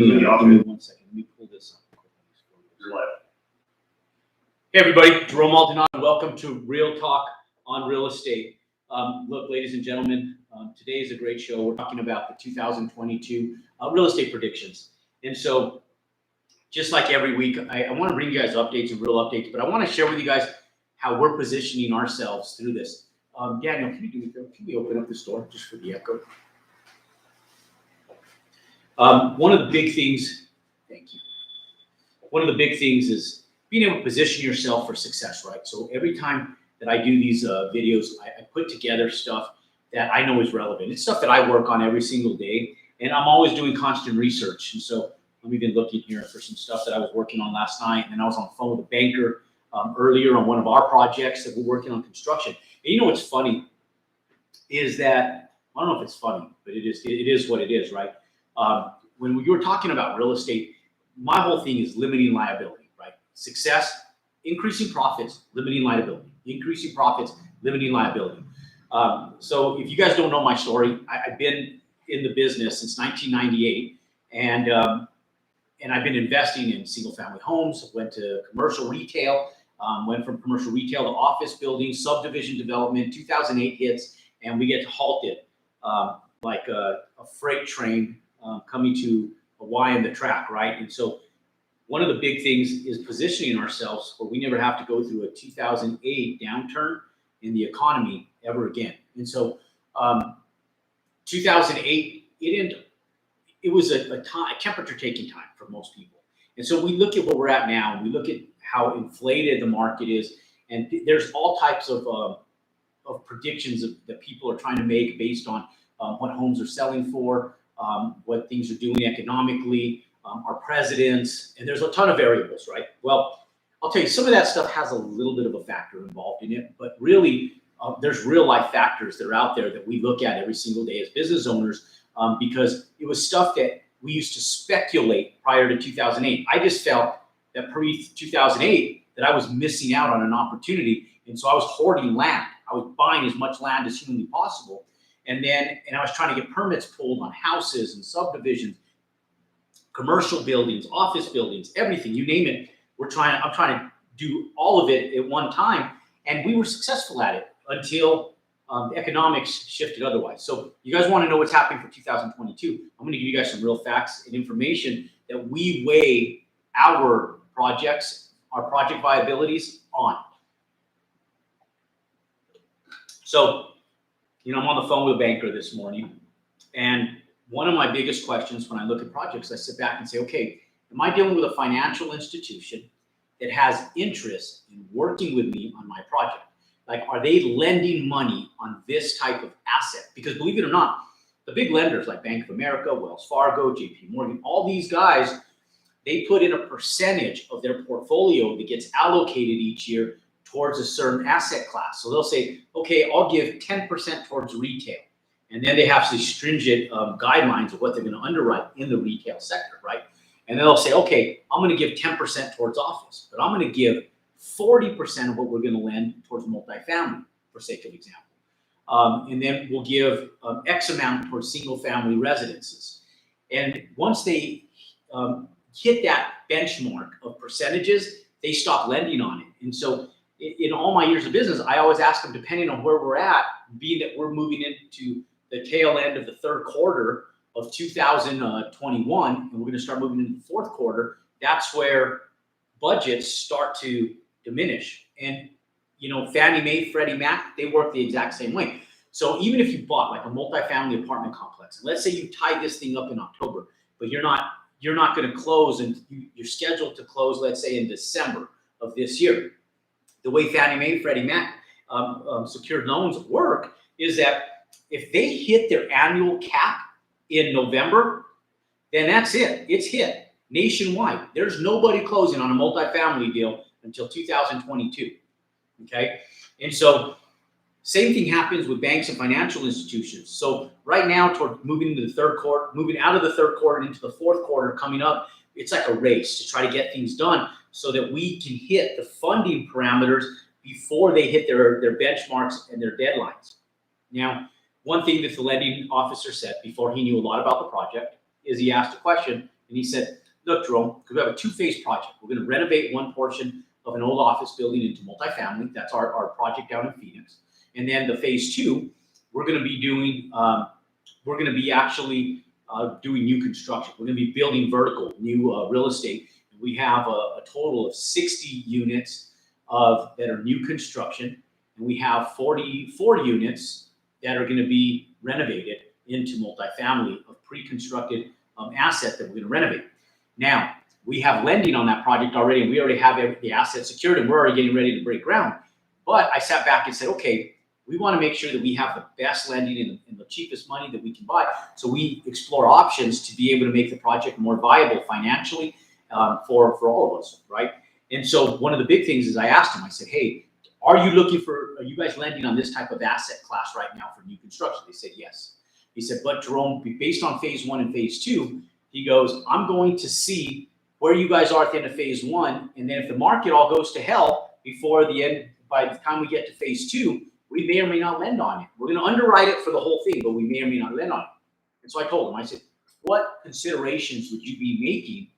Give me 1 second. Let me pull this up. Hey everybody, Jerome Maldonado. Welcome to Real Talk on Real Estate. Look, ladies and gentlemen, today is a great show. We're talking about the 2022 real estate predictions. And so, just like every week, I want to bring you guys updates and real updates, but I want to share with you guys how we're positioning ourselves through this. Daniel, can we open up this door just for the echo? One of the big things, thank you. One of the big things is being able to position yourself for success, right? So every time that I do these videos, I put together stuff that I know is relevant. It's stuff that I work on every single day, and I'm always doing constant research. And so I'm even looking here for some stuff that I was working on last night, and then I was on the phone with a banker earlier on one of our projects that we're working on construction. And you know what's funny is that, I don't know if it's funny, but it is what it is, right? When you were talking about real estate, my whole thing is limiting liability, right? Success, increasing profits, limiting liability, increasing profits, limiting liability. So if you guys don't know my story, I've been in the business since 1998, and I've been investing in single family homes, went to commercial retail, went from commercial retail to office buildings, subdivision development. 2008 hits, and we get to halt it like a freight train coming to a Y in the track, right? And so one of the big things is positioning ourselves where we never have to go through a 2008 downturn in the economy ever again. And so 2008, it was a temperature taking time for most people. And so we look at where we're at now, and we look at how inflated the market is, and there's all types of predictions that people are trying to make based on what homes are selling for, what things are doing economically, our presidents, and there's a ton of variables, right? Well, I'll tell you, some of that stuff has a little bit of a factor involved in it, but really there's real life factors that are out there that we look at every single day as business owners, because it was stuff that we used to speculate prior to 2008. I just felt that pre-2008 that I was missing out on an opportunity, and so I was hoarding land. I was buying as much land as humanly possible, and I was trying to get permits pulled on houses and subdivisions, commercial buildings, office buildings, everything, you name it. I'm trying to do all of it at one time, and we were successful at it until the economics shifted otherwise. So you guys want to know what's happening for 2022? I'm going to give you guys some real facts and information that we weigh our projects, our project viabilities on. So, I'm on the phone with a banker this morning, and one of my biggest questions when I look at projects, I sit back and say, okay, am I dealing with a financial institution that has interest in working with me on my project? Like, are they lending money on this type of asset? Because believe it or not, the big lenders like Bank of America, Wells Fargo, JP Morgan, all these guys, they put in a percentage of their portfolio that gets allocated each year towards a certain asset class. So they'll say, okay, I'll give 10% towards retail. And then they have these stringent guidelines of what they're going to underwrite in the retail sector, right? And then they'll say, okay, I'm going to give 10% towards office, but I'm going to give 40% of what we're going to lend towards multifamily, for sake of example. And then we'll give X amount towards single family residences. And once they hit that benchmark of percentages, they stop lending on it. And so in all my years of business, I always ask them, depending on where we're at, being that we're moving into the tail end of the third quarter of 2021, and we're going to start moving into the fourth quarter, that's where budgets start to diminish. And, Fannie Mae, Freddie Mac, they work the exact same way. So even if you bought like a multifamily apartment complex, and let's say you tie this thing up in October, but you're not going to close, and you're scheduled to close, let's say in December of this year. The way Fannie Mae, Freddie Mac secured loans work is that if they hit their annual cap in November, then that's it. It's hit nationwide. There's nobody closing on a multifamily deal until 2022. Okay, and so same thing happens with banks and financial institutions. So right now, toward moving into the third quarter, moving out of the third quarter into the fourth quarter coming up, it's like a race to try to get things done so that we can hit the funding parameters before they hit their benchmarks and their deadlines. Now, one thing that the lending officer said before he knew a lot about the project is he asked a question, And he said, look, Jerome, because we have a two-phase project. We're going to renovate one portion of an old office building into multifamily. That's our project down in Phoenix. And then the phase two, we're going to be doing, doing new construction. We're going to be building vertical, new real estate. We have a total of 60 units that are new construction, and we have 44 units that are going to be renovated into multifamily of pre-constructed asset that we're going to renovate. Now, we have lending on that project already, and we already have the asset secured, and we're already getting ready to break ground. But I sat back and said, okay, we want to make sure that we have the best lending and the cheapest money that we can buy. So we explore options to be able to make the project more viable financially for all of us, right? And so one of the big things is I asked him, I said, hey, are you guys lending on this type of asset class right now for new construction? They said, yes. He said, but Jerome, based on phase one and phase two, he goes, I'm going to see where you guys are at the end of phase one. And then if the market all goes to hell before the end, by the time we get to phase two, we may or may not lend on it. We're going to underwrite it for the whole thing, but we may or may not lend on it. And so I told him, I said, what considerations would you be making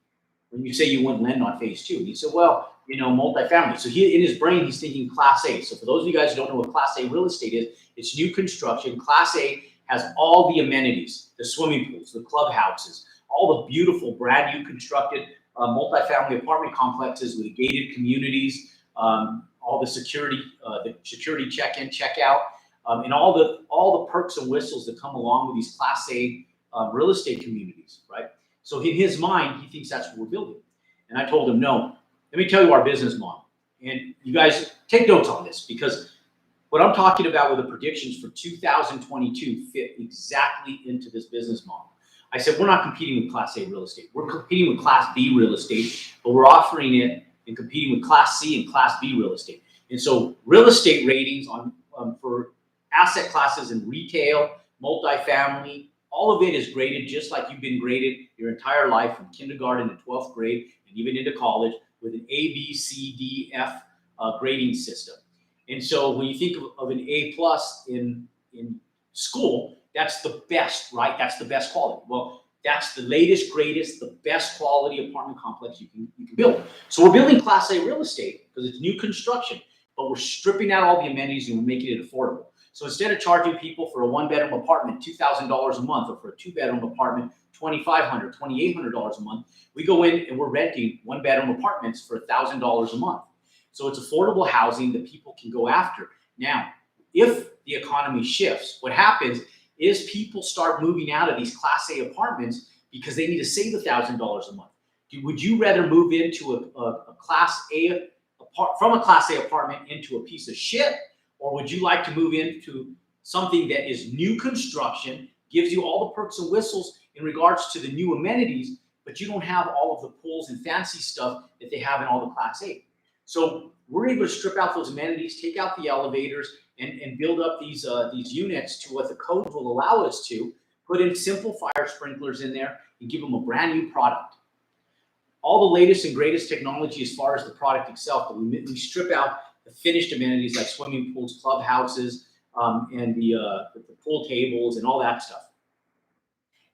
when you say you wouldn't lend on phase two? And he said, well, multifamily. So in his brain, he's thinking Class A. So for those of you guys who don't know what Class A real estate is, it's new construction. Class A has all the amenities, the swimming pools, the clubhouses, all the beautiful brand new constructed multifamily apartment complexes with gated communities, all the security check-in, check-out, and all the perks and whistles that come along with these Class A real estate communities, right? So in his mind, he thinks that's what we're building. And I told him, no, let me tell you our business model. And you guys take notes on this, because what I'm talking about with the predictions for 2022 fit exactly into this business model. I said, we're not competing with Class A real estate. We're competing with Class B real estate, but we're offering it and competing with Class C and Class B real estate. And so real estate ratings for asset classes in retail, multifamily, all of it is graded just like you've been graded your entire life from kindergarten to 12th grade and even into college with an A, B, C, D, F grading system. And so when you think of an A plus in school, that's the best, right? That's the best quality. Well, that's the latest, greatest, the best quality apartment complex you can build. So we're building Class A real estate because it's new construction, but we're stripping out all the amenities and we're making it affordable. So instead of charging people for a one-bedroom apartment $2,000 a month, or for a two-bedroom apartment $2,500, $2,800 a month, we go in and we're renting one-bedroom apartments for $1,000 a month. So it's affordable housing that people can go after. Now, if the economy shifts, what happens is people start moving out of these Class A apartments because they need to save $1,000 a month. Would you rather move into a Class A from a Class A apartment into a piece of shit, or would you like to move into something that is new construction, gives you all the perks and whistles in regards to the new amenities, but you don't have all of the pools and fancy stuff that they have in all the Class A? So we're able to strip out those amenities, take out the elevators, and build up these units to what the code will allow us to, put in simple fire sprinklers in there, and give them a brand new product. All the latest and greatest technology as far as the product itself, but we strip out the finished amenities like swimming pools, clubhouses, and the pool tables and all that stuff.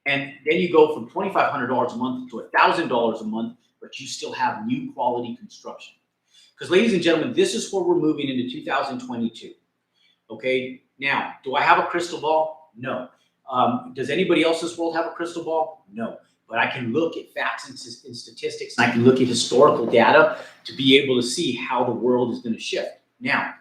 And then you go from $2,500 a month to $1,000 a month, but you still have new quality construction. Because, ladies and gentlemen, this is where we're moving into 2022. Okay, now, do I have a crystal ball? No. Does anybody else in this world have a crystal ball? No. But I can look at facts and statistics, and I can look at historical data to be able to see how the world is going to shift. Now,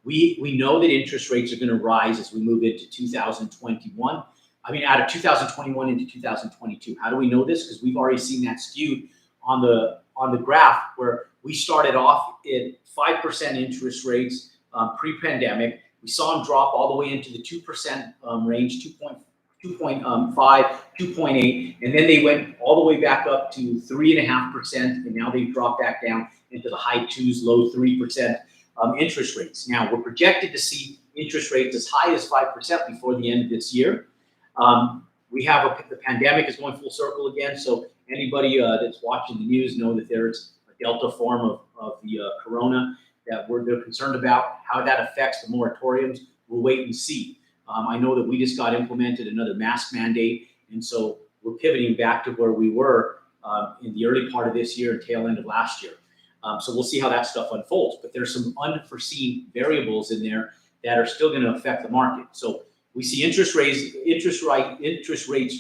we know that interest rates are going to rise as we move into 2021. I mean, out of 2021 into 2022. How do we know this? Because we've already seen that skewed on the graph, where we started off at 5% interest rates pre-pandemic. We saw them drop all the way into the 2% range, 2.5, 2.8, and then they went all the way back up to 3.5%, and now they've dropped back down into the high 2s, low 3% interest rates. Now, we're projected to see interest rates as high as 5% before the end of this year. We have the pandemic is going full circle again, so anybody that's watching the news know that there's a Delta form of the corona that they're concerned about. How that affects the moratoriums, we'll wait and see. I know that we just got implemented another mask mandate, and so we're pivoting back to where we were in the early part of this year and tail end of last year. So we'll see how that stuff unfolds. But there's some unforeseen variables in there that are still going to affect the market. So we see interest rates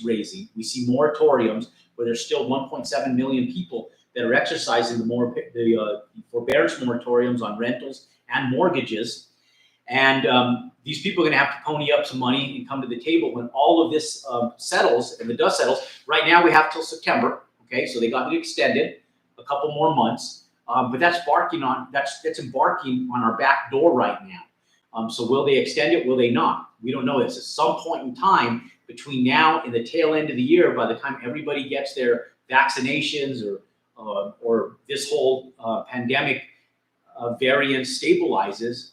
raising. We see moratoriums where there's still 1.7 million people that are exercising the forbearance moratoriums on rentals and mortgages. And these people are going to have to pony up some money and come to the table when all of this settles, and the dust settles. Right now we have till September. Okay, so they got it extended a couple more months, but that's embarking on our back door right now. So will they extend it? Will they not? We don't know this. At some point in time between now and the tail end of the year, by the time everybody gets their vaccinations or this whole pandemic variant stabilizes,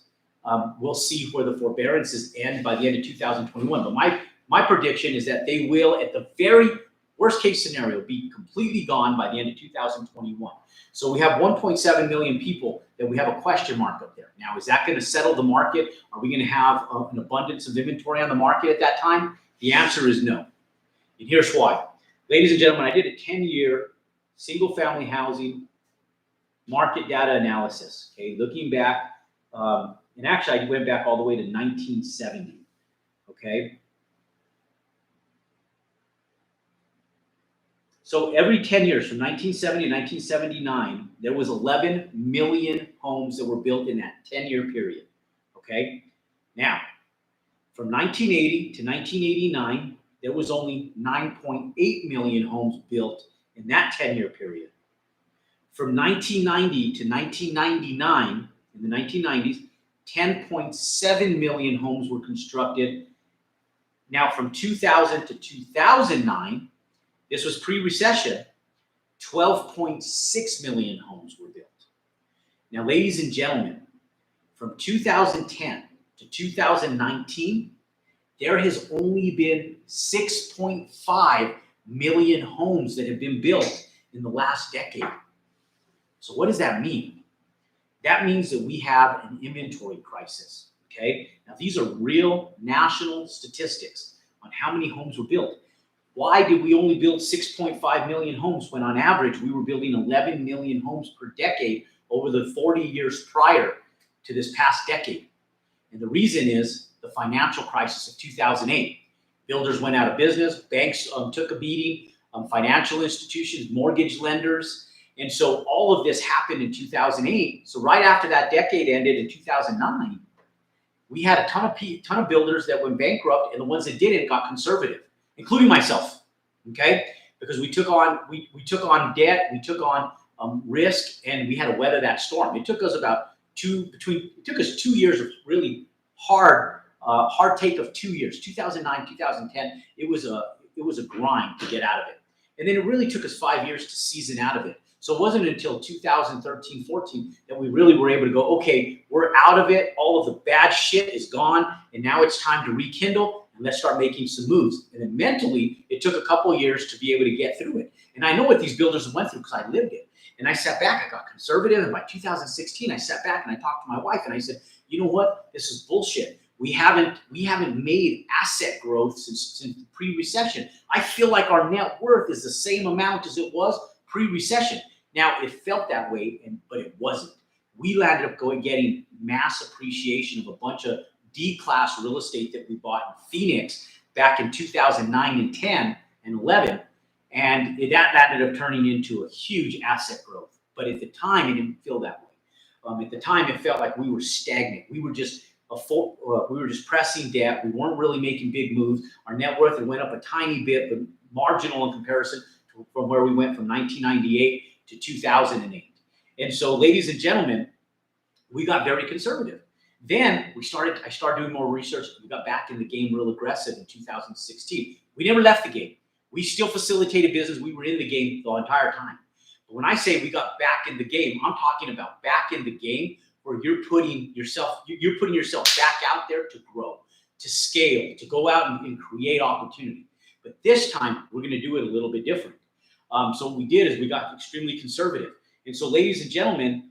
we'll see where the forbearances end by the end of 2021. But my prediction is that they will, at the very worst case scenario, be completely gone by the end of 2021. So we have 1.7 million people that we have a question mark up there. Now, is that going to settle the market? Are we going to have an abundance of inventory on the market at that time? The answer is no. And here's why. Ladies and gentlemen, I did a 10-year single-family housing market data analysis, okay, looking back, and actually I went back all the way to 1970, okay? So every 10 years, from 1970 to 1979, there was 11 million homes that were built in that 10-year period, okay? Now, from 1980 to 1989, there was only 9.8 million homes built in that 10-year period. From 1990 to 1999, in the 1990s, 10.7 million homes were constructed. Now, from 2000 to 2009, this was pre-recession, 12.6 million homes were built. Now, ladies and gentlemen, from 2010 to 2019, there has only been 6.5 million homes that have been built in the last decade. So what does that mean? That means that we have an inventory crisis, okay? Now, these are real national statistics on how many homes were built. Why did we only build 6.5 million homes when on average we were building 11 million homes per decade over the 40 years prior to this past decade? And the reason is the financial crisis of 2008. Builders went out of business, banks took a beating, financial institutions, mortgage lenders. And so all of this happened in 2008. So right after that decade ended in 2009, we had a ton of builders that went bankrupt, and the ones that didn't got conservative, including myself, okay? Because we took on debt, we took on risk, and we had to weather that storm. It took us it took us 2 years of really hard take of 2 years, 2009, 2010. It was a grind to get out of it. And then it really took us 5 years to season out of it. So it wasn't until 2013, 14 that we really were able to go, okay, we're out of it. All of the bad shit is gone. And now it's time to rekindle and let's start making some moves. And then mentally, it took a couple of years to be able to get through it. And I know what these builders went through because I lived it. And I sat back, I got conservative. And by 2016, I sat back and I talked to my wife and I said, you know what? This is bullshit. We haven't made asset growth since pre-recession. I feel like our net worth is the same amount as it was pre-recession. Now, it felt that way, but it wasn't. We landed up getting mass appreciation of a bunch of D-class real estate that we bought in Phoenix back in 2009 and 10 and 11. And that ended up turning into a huge asset growth. But at the time, it didn't feel that way. At the time, it felt like we were stagnant. We were just pressing debt. We weren't really making big moves. Our net worth had went up a tiny bit, but marginal in comparison from where we went from 1998 to 2008. And so, ladies and gentlemen, we got very conservative. Then I started doing more research. We got back in the game real aggressive in 2016. We never left the game. We still facilitated business. We were in the game the entire time. But when I say we got back in the game, I'm talking about back in the game where you're putting yourself back out there to grow, to scale, to go out and create opportunity. But this time, we're going to do it a little bit different. So what we did is we got extremely conservative. And so, ladies and gentlemen,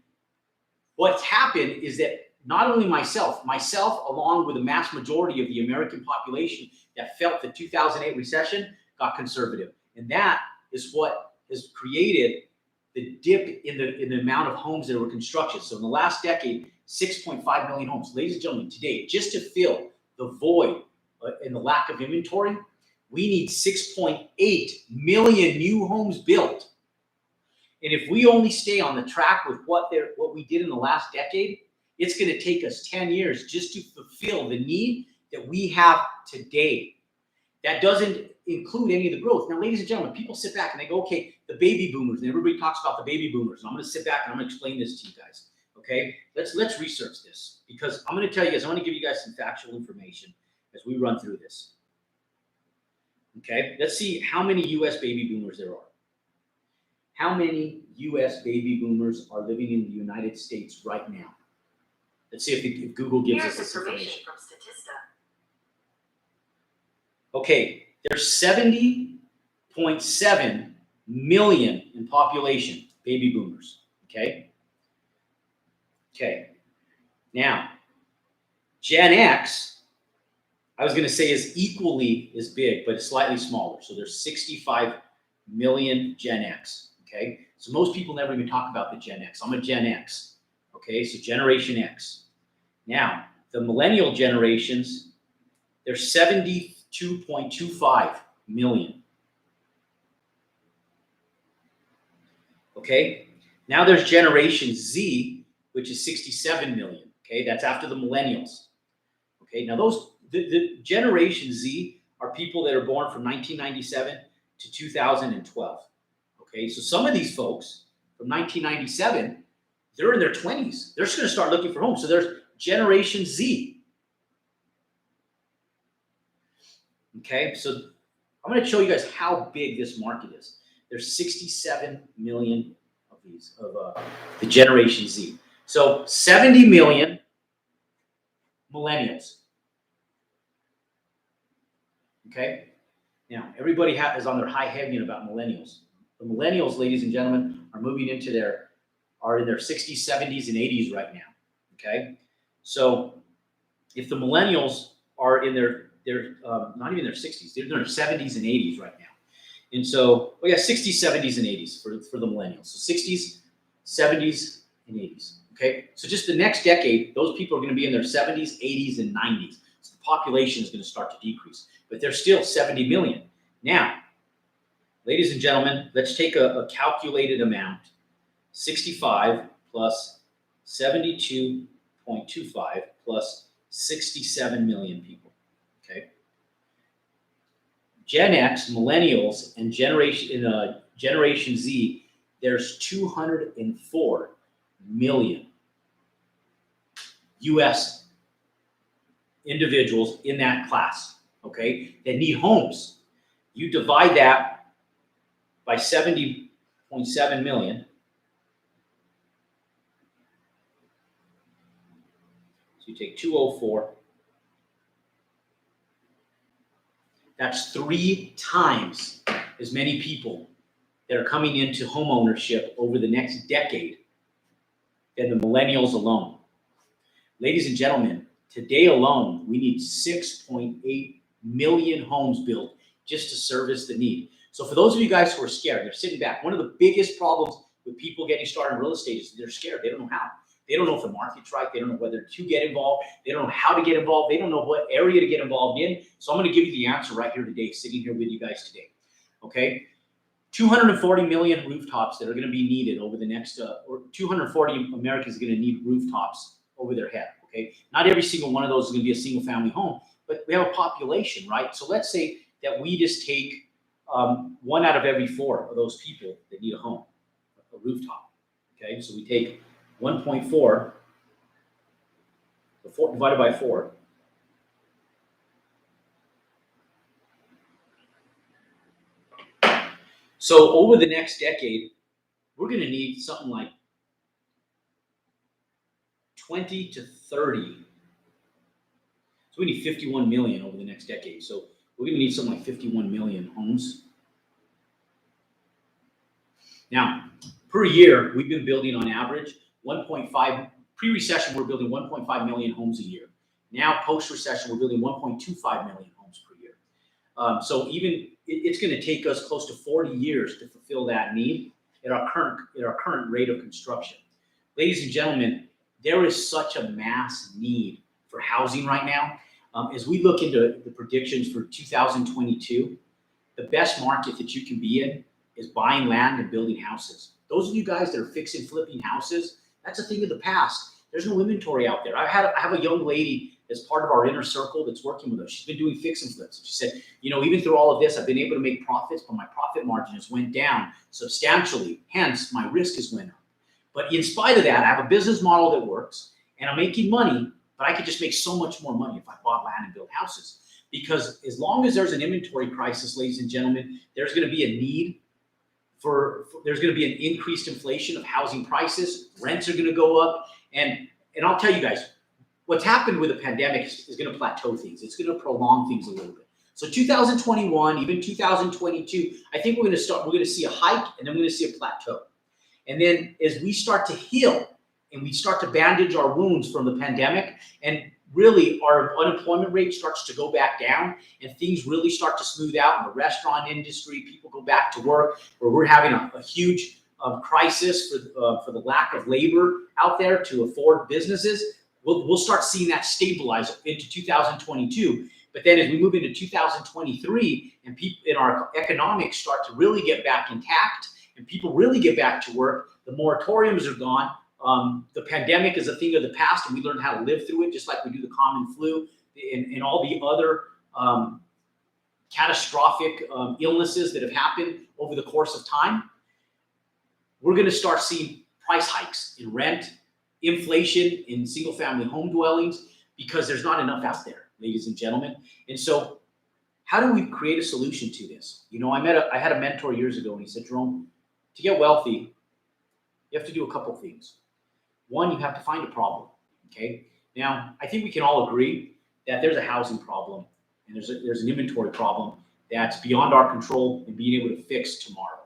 what's happened is that not only myself, along with the mass majority of the American population that felt the 2008 recession, got conservative. And that is what has created the dip in the amount of homes that were constructed. So in the last decade, 6.5 million homes. Ladies and gentlemen, today, just to fill the void in the lack of inventory, we need 6.8 million new homes built. And if we only stay on the track with what we did in the last decade, it's going to take us 10 years just to fulfill the need that we have today. That doesn't include any of the growth. Now, ladies and gentlemen, people sit back and they go, okay, the baby boomers, and everybody talks about the baby boomers. And I'm going to sit back and I'm going to explain this to you guys. Okay, let's research this, because I'm going to tell you guys, I'm going to give you guys some factual information as we run through this. Okay, let's see how many U.S. baby boomers there are. How many U.S. baby boomers are living in the United States right now? Let's see if Google gives us this information. From Statista. Okay, there's 70.7 million in population, baby boomers. Okay. Okay. Now, Gen X, I was going to say is equally as big, but it's slightly smaller. So there's 65 million Gen X. Okay. So most people never even talk about the Gen X. I'm a Gen X. Okay. So Generation X. Now, the millennial generations, they're 72.25 million. Okay. Now there's Generation Z, which is 67 million. Okay. That's after the millennials. Okay. Now the Generation Z are people that are born from 1997 to 2012. Okay. So some of these folks from 1997, they're in their 20s. They're just going to start looking for homes. So there's Generation Z. Okay. So I'm going to show you guys how big this market is. There's 67 million of these, of the Generation Z. So 70 million millennials. Okay. Now, everybody is on their high heavian about millennials. The millennials, ladies and gentlemen, are moving into in their 60s, 70s, and 80s right now. Okay. So if the millennials are in their not even their 60s, they're in their 70s and 80s right now. And so, 60s, 70s, and 80s for the millennials. So 60s, 70s, and 80s. Okay, so just the next decade, those people are going to be in their 70s, 80s, and 90s. So the population is going to start to decrease, but they're still 70 million. Now, ladies and gentlemen, let's take a calculated amount: 65 plus 72.25 plus 67 million people. Okay. Gen X, millennials, and Generation Z, there's 204 million U.S. individuals in that class, okay, that need homes. You divide that by 70.7 million. So you take 204. That's 3 times as many people that are coming into home ownership over the next decade than the millennials alone. Ladies and gentlemen, today alone, we need 6.8 million homes built just to service the need. So for those of you guys who are scared, they're sitting back. One of the biggest problems with people getting started in real estate is they're scared. They don't know how. They don't know if the market's right. They don't know whether to get involved. They don't know how to get involved. They don't know what area to get involved in. So I'm going to give you the answer right here today, sitting here with you guys today. Okay? 240 million rooftops that are going to be needed over the next, or 240 Americans are going to need rooftops over their head. Okay? Not every single one of those is going to be a single family home, but we have a population, right? So let's say that we just take 1 out of every 4 of those people that need a home, a rooftop. Okay? So we take 1.4 divided by 4. So over the next decade, we're going to need something like 20 to 30. So we need 51 million over the next decade. So we're going to need something like 51 million homes. Now, per year, we've been building on average 1.5. Pre-recession, we're building 1.5 million homes a year. Now, post-recession, we're building 1.25 million homes per year. So even it's going to take us close to 40 years to fulfill that need at our current rate of construction. Ladies and gentlemen, there is such a mass need for housing right now. As we look into the predictions for 2022, the best market that you can be in is buying land and building houses. Those of you guys that are fixing, flipping houses, that's a thing of the past. There's no inventory out there. I have a young lady that's part of our inner circle that's working with us. She's been doing fix and flips. She said, you know, even through all of this, I've been able to make profits, but my profit margin has went down substantially. Hence, my risk has went up. But in spite of that, I have a business model that works, and I'm making money, but I could just make so much more money if I bought land and built houses. Because as long as there's an inventory crisis, ladies and gentlemen, there's going to be a need there's going to be an increased inflation of housing prices. Rents are going to go up. And I'll tell you guys, what's happened with the pandemic is going to plateau things. It's going to prolong things a little bit. So 2021, even 2022, I think we're going to see a hike, and then we're going to see a plateau. And then as we start to heal and we start to bandage our wounds from the pandemic, and really our unemployment rate starts to go back down and things really start to smooth out in the restaurant industry, people go back to work, where we're having a huge crisis for the lack of labor out there to afford businesses, we'll start seeing that stabilize into 2022. But then as we move into 2023 and people in our economics start to really get back intact and people really get back to work, the moratoriums are gone. The pandemic is a thing of the past, and we learn how to live through it, just like we do the common flu and all the other catastrophic illnesses that have happened over the course of time. We're going to start seeing price hikes in rent, inflation in single-family home dwellings, because there's not enough out there, ladies and gentlemen. And so how do we create a solution to this? You know, I had a mentor years ago, and he said, Jerome, to get wealthy, you have to do a couple things. One, you have to find a problem, okay? Now, I think we can all agree that there's a housing problem and there's an inventory problem that's beyond our control and being able to fix tomorrow,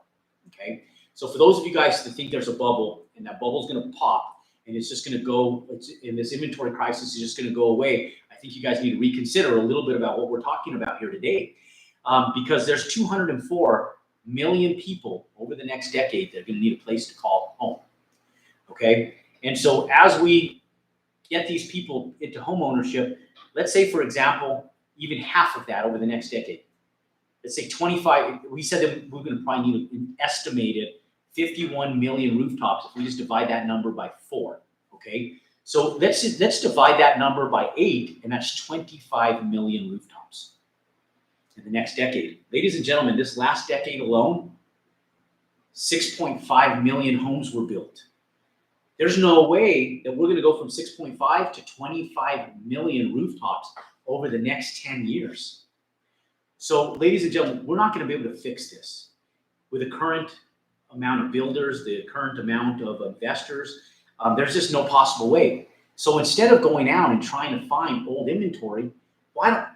okay? So for those of you guys that think there's a bubble and that bubble is going to pop and it's just going to go, and this inventory crisis is just going to go away, I think you guys need to reconsider a little bit about what we're talking about here today, because there's 204 million people over the next decade that are going to need a place to call home, okay? And so as we get these people into home ownership, let's say, for example, even half of that over the next decade, let's say 25, we said that we're going to probably need an estimated 51 million rooftops if we just divide that number by 4, okay? So let's divide that number by 8, and that's 25 million rooftops in the next decade. Ladies and gentlemen, this last decade alone, 6.5 million homes were built. There's no way that we're going to go from 6.5 to 25 million rooftops over the next 10 years. So, ladies and gentlemen, we're not going to be able to fix this with the current amount of builders, the current amount of investors. There's just no possible way. So instead of going out and trying to find old inventory, why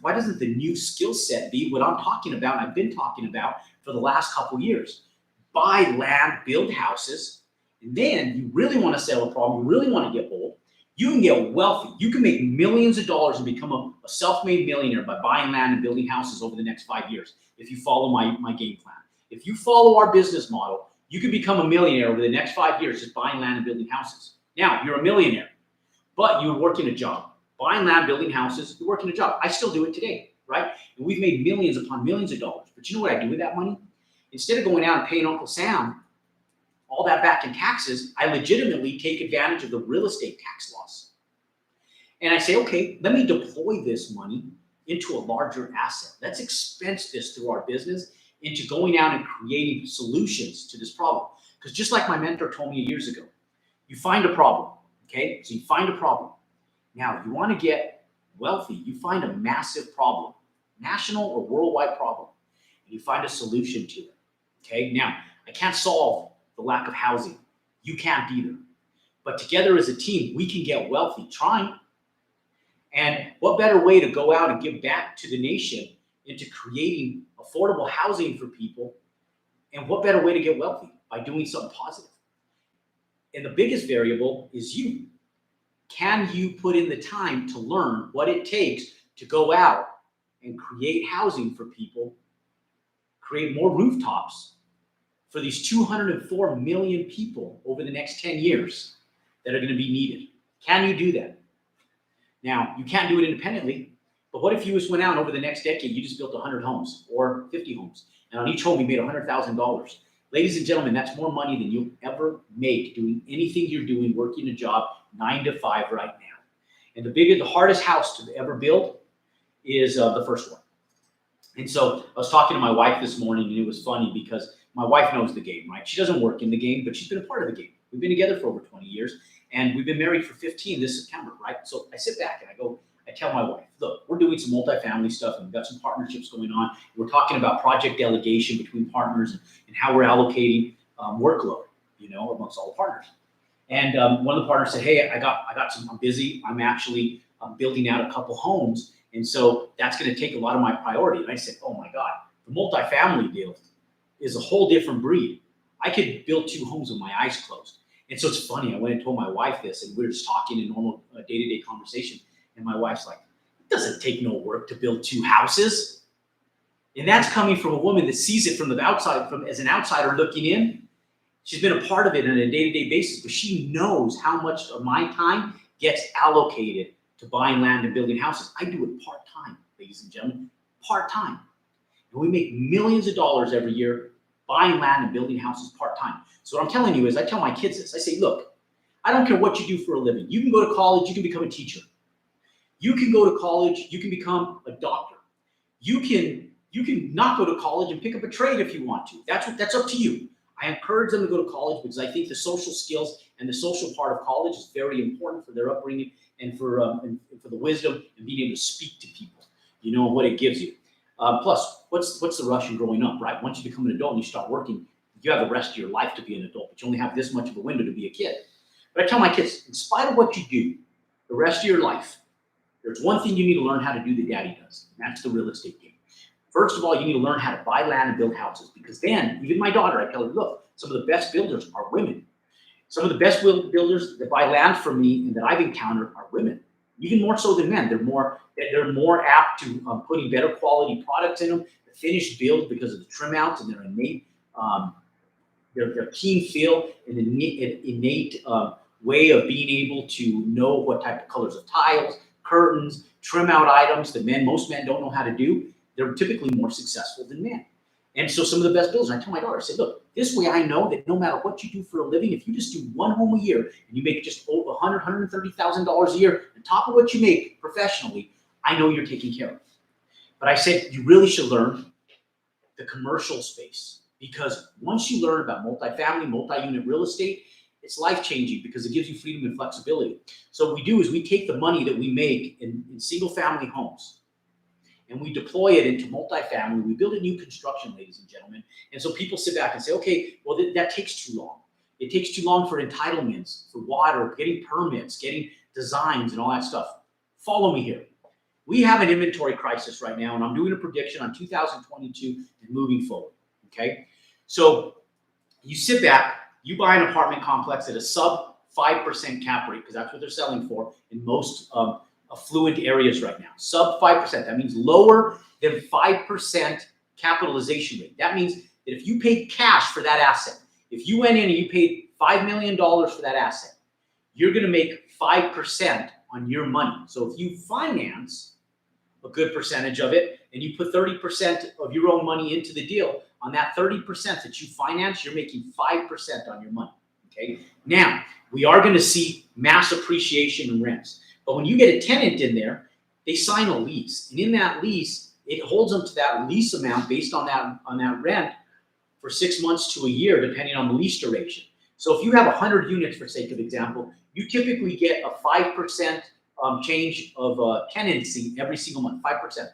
doesn't the new skill set be what I'm talking about? I've been talking about for the last couple years. Buy land, build houses. And then you really want to sell a problem, you really want to get bold, you can get wealthy. You can make millions of dollars and become a self-made millionaire by buying land and building houses over the next 5 years if you follow my game plan. If you follow our business model, you can become a millionaire over the next 5 years just buying land and building houses. Now, you're a millionaire, but you're working a job. Buying land, building houses, you're working a job. I still do it today, right? And we've made millions upon millions of dollars. But you know what I do with that money? Instead of going out and paying Uncle Sam all that back in taxes, I legitimately take advantage of the real estate tax laws. And I say, okay, let me deploy this money into a larger asset. Let's expense this through our business into going out and creating solutions to this problem. Because just like my mentor told me years ago, you find a problem, okay? So you find a problem. Now, you want to get wealthy, you find a massive problem, national or worldwide problem, and you find a solution to it, okay? Now, I can't solve the lack of housing. You can't either. But together as a team, we can get wealthy trying. And what better way to go out and give back to the nation into creating affordable housing for people? And what better way to get wealthy? By doing something positive. And the biggest variable is you. Can you put in the time to learn what it takes to go out and create housing for people create more rooftops for these 204 million people over the next 10 years that are going to be needed. Can you do that? Now, you can't do it independently, but what if you just went out over the next decade, you just built 100 homes or 50 homes, and on each home you made $100,000. Ladies and gentlemen, that's more money than you'll ever make doing anything you're doing, working a job 9 to 5 right now. And the hardest house to ever build is the first one. And so I was talking to my wife this morning, and it was funny because my wife knows the game, right? She doesn't work in the game, but she's been a part of the game. We've been together for over 20 years, and we've been married for 15 this September, right? So I sit back and I tell my wife, look, we're doing some multifamily stuff, and we've got some partnerships going on. We're talking about project delegation between partners and how we're allocating workload, amongst all the partners. And one of the partners said, hey, I'm busy. I'm actually building out a couple homes. And so that's going to take a lot of my priority. And I said, oh my God, the multifamily deal is a whole different breed. I could build 2 homes with my eyes closed. And so it's funny. I went and told my wife this, and we were just talking in normal day-to-day conversation. And my wife's like, it doesn't take no work to build 2 houses. And that's coming from a woman that sees it from the outside, as an outsider looking in. She's been a part of it on a day-to-day basis, but she knows how much of my time gets allocated to buying land and building houses. I do it part-time, ladies and gentlemen, part-time. And we make millions of dollars every year buying land and building houses part-time. So what I'm telling you is, I tell my kids this. I say, look, I don't care what you do for a living. You can go to college, you can become a teacher. You can go to college, you can become a doctor. You can not go to college and pick up a trade if you want to. That's up to you. I encourage them to go to college because I think the social skills and the social part of college is very important for their upbringing and for the wisdom and being able to speak to people, what it gives you. Plus, what's the rush in growing up, right? Once you become an adult and you start working, you have the rest of your life to be an adult, but you only have this much of a window to be a kid. But I tell my kids, in spite of what you do, the rest of your life, there's one thing you need to learn how to do that Daddy does, and that's the real estate game. First of all, you need to learn how to buy land and build houses, because then, even my daughter, I tell her, look, some of the best builders are women. Some of the best builders that buy land from me and that I've encountered are women, even more so than men. They're more apt to putting better quality products in them, the finished build because of the trim outs and their innate, their keen feel and innate way of being able to know what type of colors of tiles, curtains, trim out items that most men don't know how to do. They're typically more successful than men. And so some of the best builders, I tell my daughter, I say, look, this way I know that no matter what you do for a living, if you just do 1 home a year and you make just over $100,000, $130,000 a year on top of what you make professionally, I know you're taken care of. But I said, you really should learn the commercial space, because once you learn about multifamily, multi-unit real estate, it's life-changing because it gives you freedom and flexibility. So what we do is we take the money that we make in single-family homes, and we deploy it into multifamily. We build a new construction, ladies and gentlemen. And so people sit back and say, okay, well, that takes too long. It takes too long for entitlements, for water, getting permits, getting designs and all that stuff. Follow me here. We have an inventory crisis right now, and I'm doing a prediction on 2022 and moving forward, okay? So you sit back, you buy an apartment complex at a sub 5% cap rate, because that's what they're selling for in most affluent areas right now. Sub 5%. That means lower than 5% capitalization rate. That means that if you paid cash for that asset, if you went in and you paid $5 million for that asset, you're going to make 5% on your money. So if you finance a good percentage of it and you put 30% of your own money into the deal, on that 30% that you finance, you're making 5% on your money. Okay. Now, we are going to see mass appreciation in rents. But when you get a tenant in there, they sign a lease. And in that lease, it holds them to that lease amount based on that rent for 6 months to a year, depending on the lease duration. So if you have 100 units, for sake of example, you typically get a 5% change of tenancy every single month, 5%.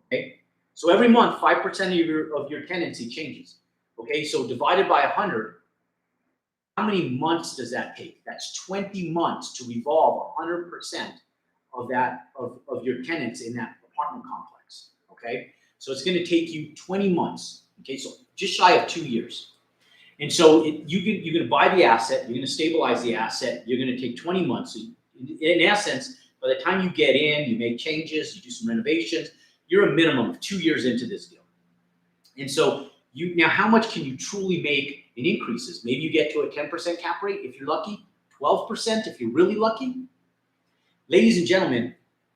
Okay? So every month, 5% of your tenancy changes. Okay? So divided by 100, how many months does that take? That's 20 months to revolve 100% of your tenants in that apartment complex. Okay, so it's going to take you 20 months. Okay, so just shy of 2 years. And so you're going to buy the asset, you're going to stabilize the asset, you're going to take 20 months. So in essence, by the time you get in, you make changes, you do some renovations, you're a minimum of 2 years into this deal. And so now how much can you truly make in increases? Maybe you get to a 10% cap rate if you're lucky, 12% if you're really lucky. Ladies and gentlemen,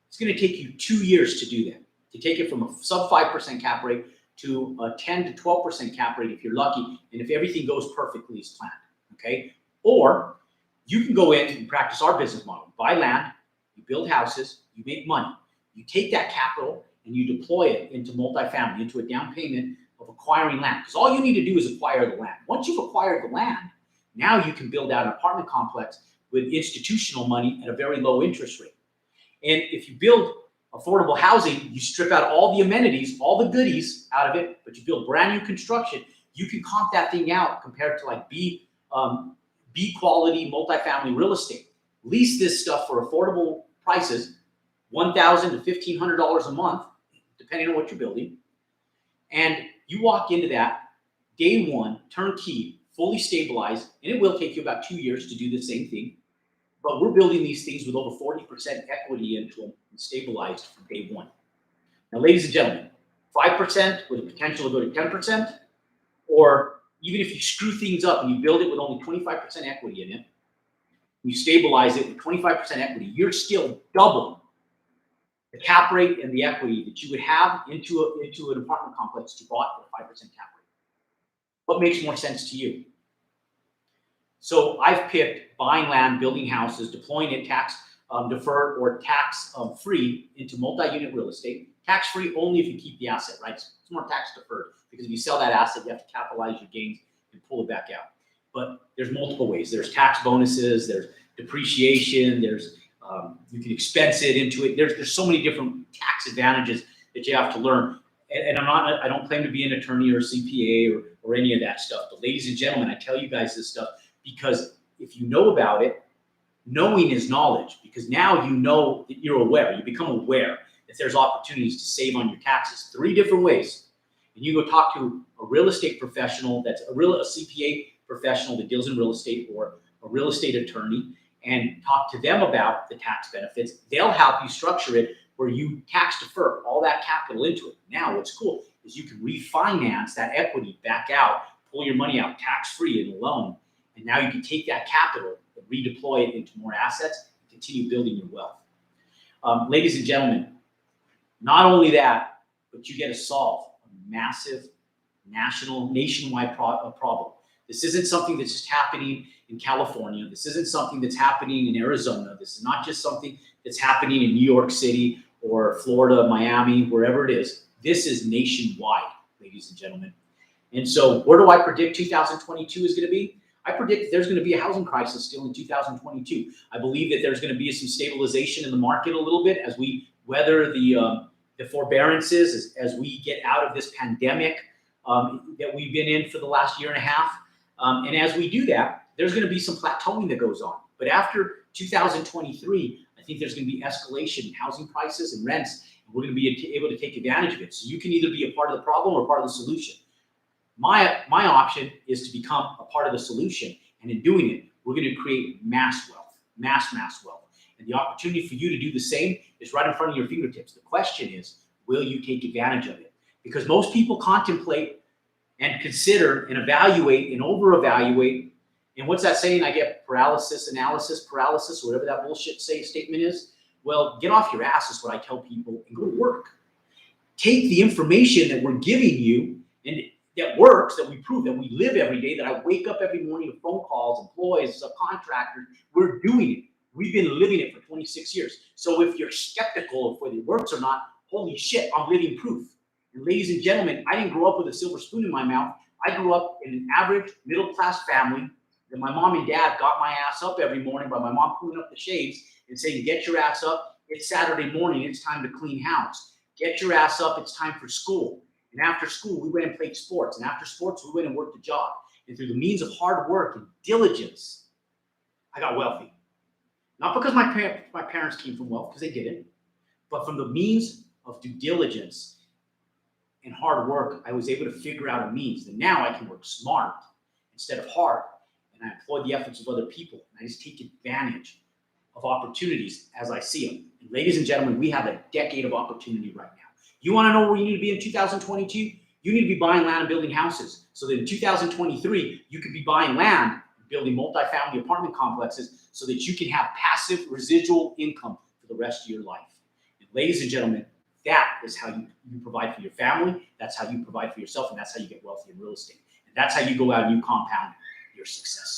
it's going to take you 2 years to do that, to take it from a sub 5% cap rate to a 10 to 12% cap rate if you're lucky, and if everything goes perfectly as planned, okay? Or you can go in and practice our business model. Buy land, you build houses, you make money. You take that capital and you deploy it into multifamily, into a down payment of acquiring land. Because all you need to do is acquire the land. Once you've acquired the land, now you can build out an apartment complex with institutional money at a very low interest rate. And if you build affordable housing, you strip out all the amenities, all the goodies out of it, but you build brand new construction, you can comp that thing out compared to like B quality multifamily real estate. Lease this stuff for affordable prices, $1,000 to $1,500 a month, depending on what you're building. And you walk into that day one, turnkey, fully stabilized, and it will take you about 2 years to do the same thing. But we're building these things with over 40% equity into them and stabilized from day one. Now, ladies and gentlemen, 5% with the potential to go to 10%, or even if you screw things up and you build it with only 25% equity in it, you stabilize it with 25% equity, you're still double the cap rate and the equity that you would have into an apartment complex you bought at a 5% cap rate. What makes more sense to you? So I've picked buying land, building houses, deploying it tax deferred or tax free into multi-unit real estate. Tax free only if you keep the asset, right? It's more tax deferred because if you sell that asset, you have to capitalize your gains and pull it back out. But there's multiple ways. There's tax bonuses, there's depreciation, there's you can expense it into it. There's so many different tax advantages that you have to learn. And I don't claim to be an attorney or a CPA or any of that stuff. But ladies and gentlemen, I tell you guys this stuff because if you know about it, knowing is knowledge, because now you know that you're aware. You become aware that there's opportunities to save on your taxes 3 different ways. And you go talk to a real estate professional that's a CPA professional that deals in real estate, or a real estate attorney, and talk to them about the tax benefits. They'll help you structure it where you tax defer all that capital into it. Now, what's cool is you can refinance that equity back out, pull your money out tax-free in a loan, and now you can take that capital and redeploy it into more assets and continue building your wealth. Ladies and gentlemen, not only that, but you get to solve a massive nationwide problem. This isn't something that's just happening in California. This isn't something that's happening in Arizona. This is not just something that's happening in New York City or Florida, Miami, wherever it is. This is nationwide, ladies and gentlemen. And so where do I predict 2022 is going to be? I predict there's going to be a housing crisis still in 2022. I believe that there's going to be some stabilization in the market a little bit as we weather the forbearances, as we get out of this pandemic that we've been in for the last year and a half. And as we do that, there's going to be some plateauing that goes on. But after 2023, I think there's going to be escalation in housing prices and rents, and we're going to be able to take advantage of it. So you can either be a part of the problem or part of the solution. My option is to become a part of the solution, and in doing it, we're going to create mass wealth, mass wealth. And the opportunity for you to do the same is right in front of your fingertips. The question is, will you take advantage of it? Because most people contemplate and consider and evaluate and over-evaluate. And what's that saying? I get analysis paralysis, or whatever that bullshit statement is. Well, get off your ass is what I tell people, and go to work. Take the information that we're giving you and that works, that we prove, that we live every day, that I wake up every morning with phone calls, employees, subcontractors. We're doing it. We've been living it for 26 years. So if you're skeptical of whether it works or not, holy shit, I'm living proof. And ladies and gentlemen, I didn't grow up with a silver spoon in my mouth. I grew up in an average middle-class family that my mom and dad got my ass up every morning by my mom pulling up the shades and saying, get your ass up. It's Saturday morning. It's time to clean house. Get your ass up. It's time for school. And after school, we went and played sports. And after sports, we went and worked a job. And through the means of hard work and diligence, I got wealthy. Not because my parents came from wealth, because they didn't, but from the means of due diligence and hard work, I was able to figure out a means. And now I can work smart instead of hard. And I employ the efforts of other people. And I just take advantage of opportunities as I see them. And ladies and gentlemen, we have a decade of opportunity right now. You want to know where you need to be in 2022? You need to be buying land and building houses so that in 2023, you could be buying land, building multifamily apartment complexes so that you can have passive residual income for the rest of your life. And ladies and gentlemen, that is how you provide for your family. That's how you provide for yourself. And that's how you get wealthy in real estate. And that's how you go out and you compound your success.